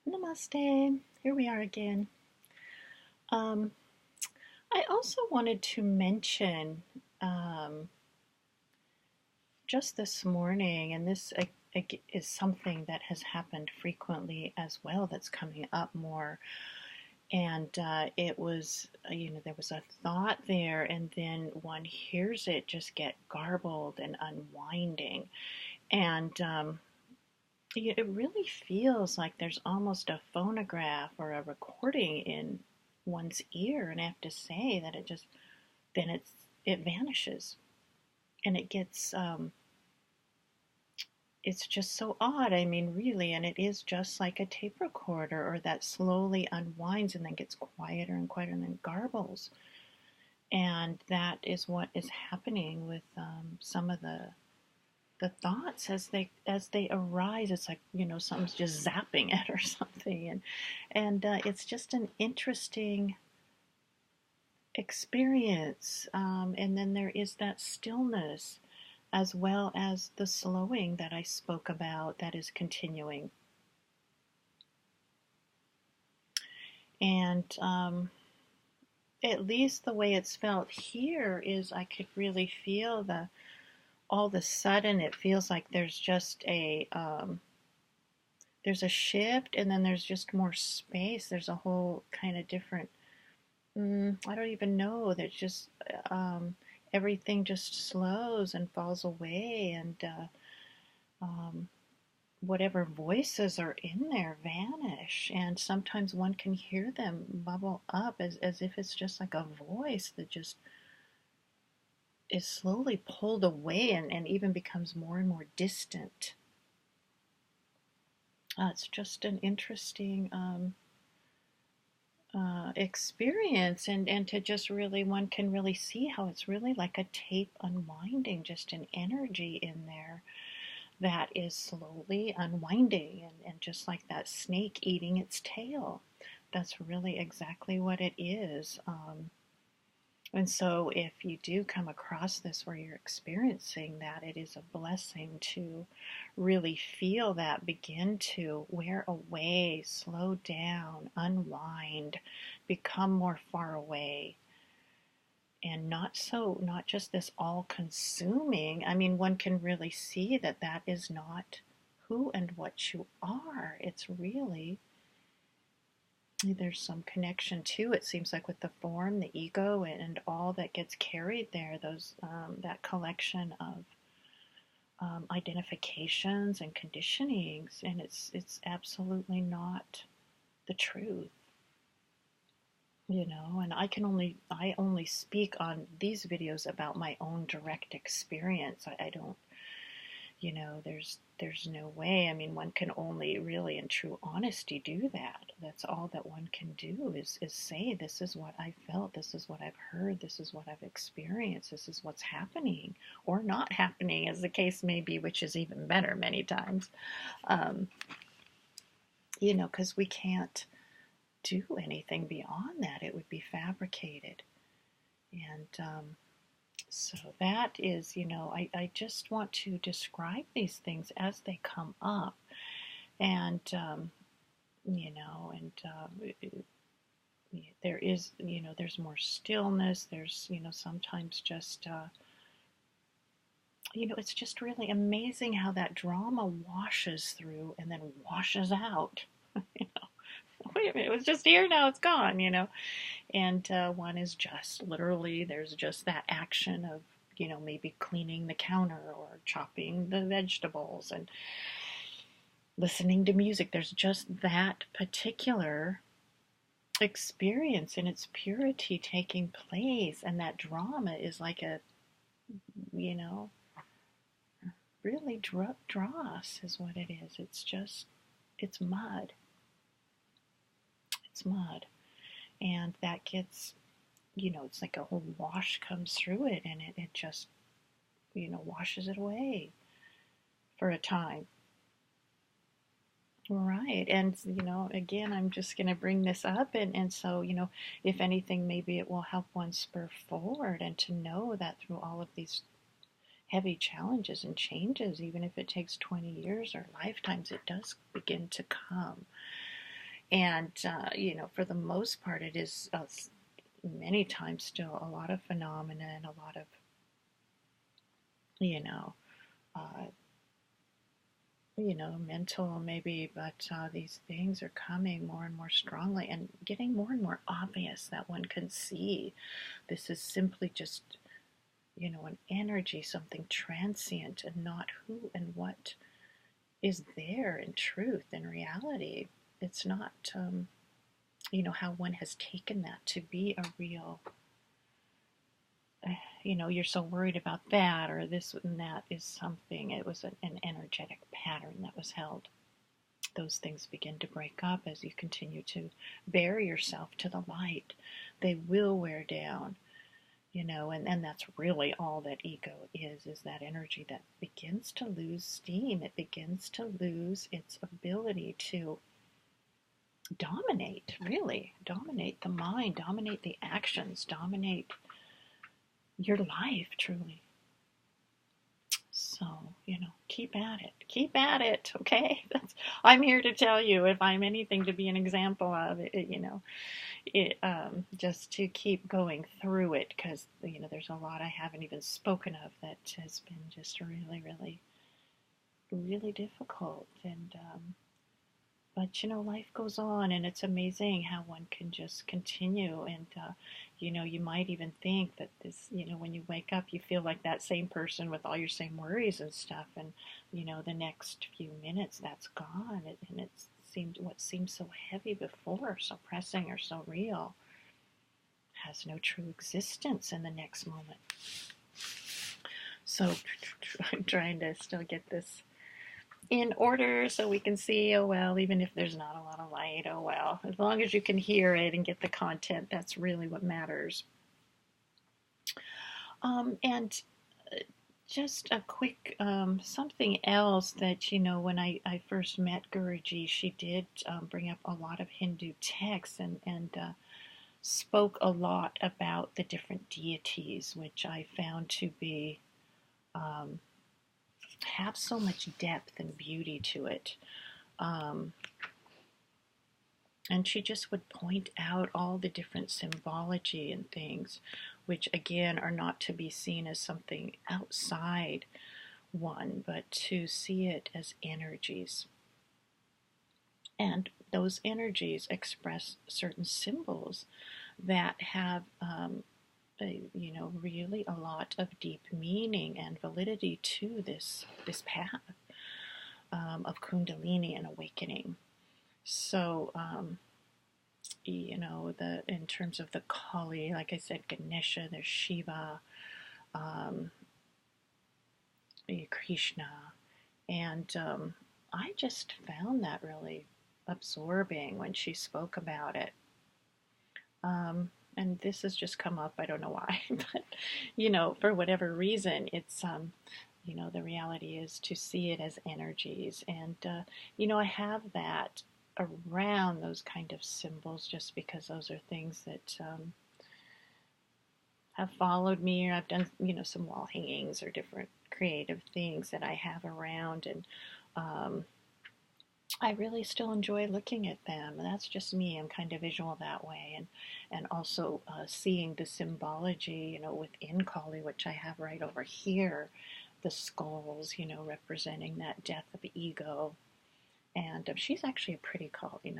Namaste. Here we are again. Um, I also wanted to mention um, just this morning, and this is something that has happened frequently as well, that's coming up more. And it was, there was a thought there, and then one hears it just get garbled and unwinding. And it really feels like there's almost a phonograph or a recording in one's ear, and I have to say that it vanishes, and it's just so odd. I mean, really, and it is just like a tape recorder, or that slowly unwinds and then gets quieter and quieter and then garbles, and that is what is happening with some of the thoughts as they arise. It's like, something's just zapping it or something, and it's just an interesting experience. And then there is that stillness, as well as the slowing that I spoke about, that is continuing. And at least the way it's felt here is I could really feel all of a sudden it feels like there's just there's a shift, and then there's just more space. There's a whole kind of different, I don't even know. There's just everything just slows and falls away, and whatever voices are in there vanish. And sometimes one can hear them bubble up as if it's just like a voice that just is slowly pulled away, and even becomes more and more distant. It's just an interesting experience, and to just really, one can really see how it's really like a tape unwinding, just an energy in there that is slowly unwinding, and just like that snake eating its tail. That's really exactly what it is. And so if you do come across this where you're experiencing that, it is a blessing to really feel that begin to wear away, slow down, unwind, become more far away. And not just this all consuming. I mean, one can really see that is not who and what you are. It's really, there's some connection too, it seems like, with the form, the ego, and all that gets carried there, those that collection of identifications and conditionings, and it's absolutely not the truth. And I only speak on these videos about my own direct experience. I don't, there's no way. I mean, one can only really in true honesty do that. That's all that one can do, is say, this is what I felt, this is what I've heard, this is what I've experienced, this is what's happening or not happening, as the case may be, which is even better many times. Because we can't do anything beyond that. It would be fabricated. And so that is, I just want to describe these things as they come up. And, there is, there's more stillness. There's, sometimes just, it's just really amazing how that drama washes through and then washes out. Wait a minute, it was just here, now it's gone, And one is just literally, there's just that action of, maybe cleaning the counter or chopping the vegetables and listening to music. There's just that particular experience in its purity taking place, and that drama is like a, really dross is what it is. It's just, it's mud. It's mud. And that gets, it's like a whole wash comes through it, and it just, washes it away for a time. Right. And, again, I'm just going to bring this up. And so, if anything, maybe it will help one spur forward, and to know that through all of these heavy challenges and changes, even if it takes 20 years or lifetimes, it does begin to come. And, for the most part, it is many times still a lot of phenomena and a lot of, you know, uh, mental maybe, but these things are coming more and more strongly and getting more and more obvious that one can see this is simply just, an energy, something transient, and not who and what is there in truth and reality. It's not, how one has taken that to be a real, you're so worried about that or this and that is something. It was an energetic pattern that was held. Those things begin to break up as you continue to bare yourself to the light. They will wear down, and that's really all that ego is that energy that begins to lose steam. It begins to lose its ability to dominate, really, dominate the mind, dominate the actions, dominate your life, truly. So, keep at it. Keep at it, okay? I'm here to tell you if I'm anything to be an example of just to keep going through it because, there's a lot I haven't even spoken of that has been just really, really, really difficult. And, but, life goes on and it's amazing how one can just continue. And, you might even think that this, when you wake up, you feel like that same person with all your same worries and stuff. And, the next few minutes that's gone. And it seemed what seemed so heavy before, so pressing or so real, has no true existence in the next moment. So I'm trying to still get this in order so we can see, oh well, even if there's not a lot of light, oh well, as long as you can hear it and get the content, that's really what matters. And just a quick something else that, when I first met Guruji, she did bring up a lot of Hindu texts and spoke a lot about the different deities, which I found to be um, have so much depth and beauty to it. Um, and she just would point out all the different symbology and things, which again are not to be seen as something outside one, but to see it as energies. And those energies express certain symbols that have really a lot of deep meaning and validity to this path of Kundalini and awakening. So, in terms of the Kali, like I said, Ganesha, there's Shiva, um, Krishna, and I just found that really absorbing when she spoke about it. And this has just come up, I don't know why, but, for whatever reason, it's, the reality is to see it as energies. And, I have that around those kind of symbols just because those are things that have followed me, or I've done, some wall hangings or different creative things that I have around. And, I really still enjoy looking at them. That's just me. I'm kind of visual that way. And also seeing the symbology, within Kali, which I have right over here, the skulls, representing that death of ego. And she's actually a pretty Kali,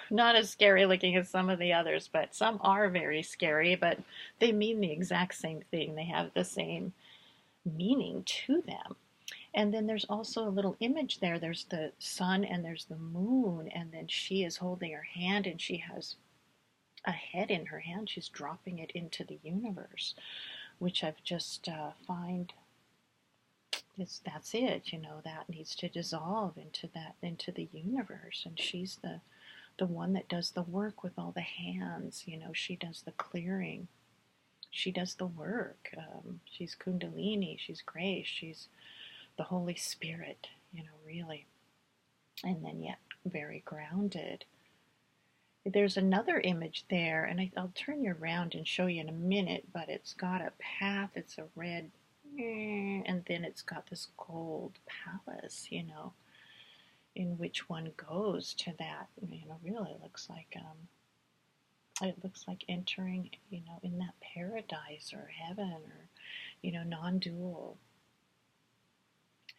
not as scary looking as some of the others, but some are very scary, but they mean the exact same thing. They have the same meaning to them. And then there's also a little image there. There's the sun and there's the moon, and then she is holding her hand and she has a head in her hand. She's dropping it into the universe, which I've just find that's it. That needs to dissolve into the universe, and she's the one that does the work with all the hands. She does the clearing. She does the work. She's Kundalini. She's grace. She's the Holy Spirit, really. And then yet very grounded. There's another image there, and I'll turn you around and show you in a minute, but it's got a path, it's a red, and then it's got this gold palace, in which one goes to that, really it looks like entering, in that paradise or heaven or, non-dual,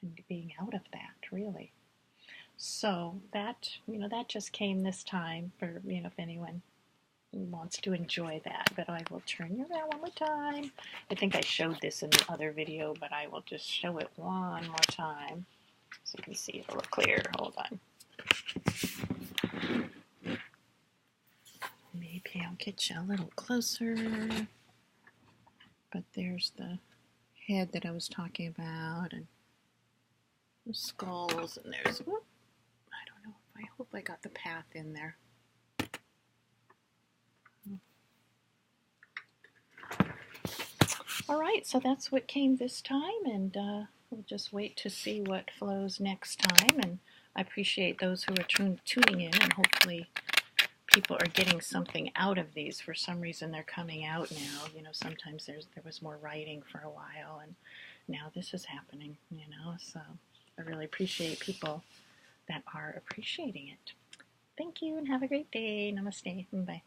and being out of that, really. So that just came this time for, if anyone wants to enjoy that. But I will turn you around one more time. I think I showed this in the other video, but I will just show it one more time so you can see it a little clearer. Hold on. Maybe I'll get you a little closer. But there's the head that I was talking about, and the skulls, and there's, I don't know, I hope I got the path in there. All right, so that's what came this time, and we'll just wait to see what flows next time. And I appreciate those who are tuning in, and hopefully people are getting something out of these. For some reason, they're coming out now. Sometimes there was more writing for a while, and now this is happening, so I really appreciate people that are appreciating it. Thank you, and have a great day. Namaste. Bye.